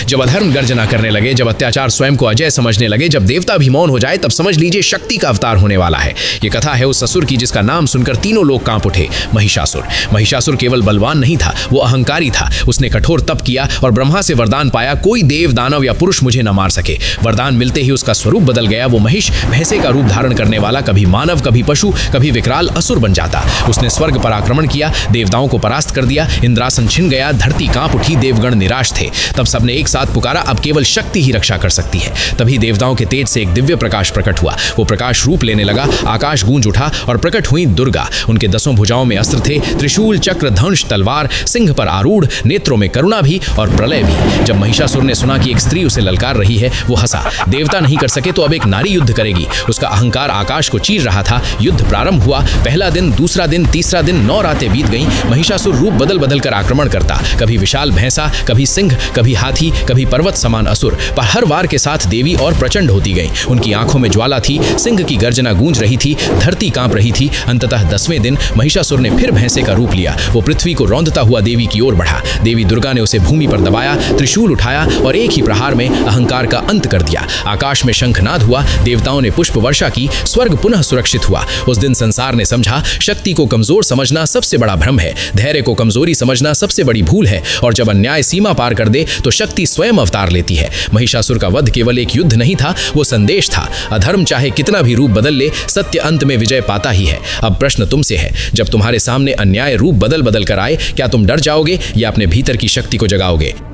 जब अधर्म गर्जना करने लगे, जब अत्याचार स्वयं को अजय समझने लगे, जब देवता भी मौन हो जाए, तब समझ लीजिए शक्ति का अवतार होने वाला है। ये कथा है उस असुर की जिसका नाम सुनकर तीनों लोग कांप उठे, महिषासुर। महिषासुर केवल बलवान नहीं था, वो अहंकारी था। उसने कठोर तप किया और ब्रह्मा से वरदान पाया, कोई देव, दानव या पुरुष मुझे न मार सके। वरदान मिलते ही उसका स्वरूप बदल गया। वो महिष, भैंसे का रूप धारण करने वाला, कभी मानव, कभी पशु, कभी विकराल असुर बन जाता। उसने स्वर्ग पर आक्रमण किया, देवताओं को परास्त कर दिया, इंद्रासन छिन गया, धरती कांप उठी, देवगण निराश थे। तब सबने एक साथ पुकारा, अब केवल शक्ति ही रक्षा कर सकती है। तभी देवताओं के तेज से एक दिव्य प्रकाश प्रकट हुआ। वो प्रकाश रूप लेने लगा, आकाश गूंज उठा और प्रकट हुई दुर्गा। उनके 10 भुजाओं में अस्त्र थे, त्रिशूल, चक्र, धनुष, तलवार, सिंह पर आरूढ़, नेत्रों में करुणा भी और प्रलय भी। जब महिषासुर ने सुना कि एक स्त्री उसे ललकार रही है, वो हंसा। देवता नहीं कर सके तो अब एक नारी युद्ध करेगी। उसका अहंकार आकाश को चीर रहा था। युद्ध प्रारंभ हुआ। पहला दिन, दूसरा दिन, तीसरा दिन, 9 रातें बीत गईं। महिषासुर रूप बदल बदल कर आक्रमण करता, कभी विशाल भैंसा, कभी सिंह, कभी हाथी, कभी पर्वत समान असुर। पर हर वार के साथ देवी और प्रचंड होती गईं। उनकी आंखों में ज्वाला थी, सिंह की गर्जना गूंज रही थी, धरती कांप रही थी। अंततः 10वें दिन महिषासुर ने फिर भैंसे का रूप लिया। वो पृथ्वी को रौंदता हुआ देवी की ओर बढ़ा। देवी दुर्गा ने उसे भूमि पर दबाया, त्रिशूल उठाया और एक ही प्रहार में अहंकार का अंत कर दिया। आकाश में शंखनाद हुआ, देवताओं ने पुष्प वर्षा की, स्वर्ग पुनः सुरक्षित हुआ। उस दिन संसार ने समझा, शक्ति को कमजोर समझना सबसे बड़ा भ्रम है, धैर्य को कमजोरी समझना सबसे बड़ी भूल है, और जब अन्याय सीमा पार कर दे तो शक्ति स्वयं अवतार लेती है। महिषासुर का वध केवल एक युद्ध नहीं था, वो संदेश था। अधर्म चाहे कितना भी रूप बदल ले, सत्य अंत में विजय पाता ही है। अब प्रश्न तुमसे है, जब तुम्हारे सामने अन्याय रूप बदल बदल कर आए, क्या तुम डर जाओगे या अपने भीतर की शक्ति को जगाओगे?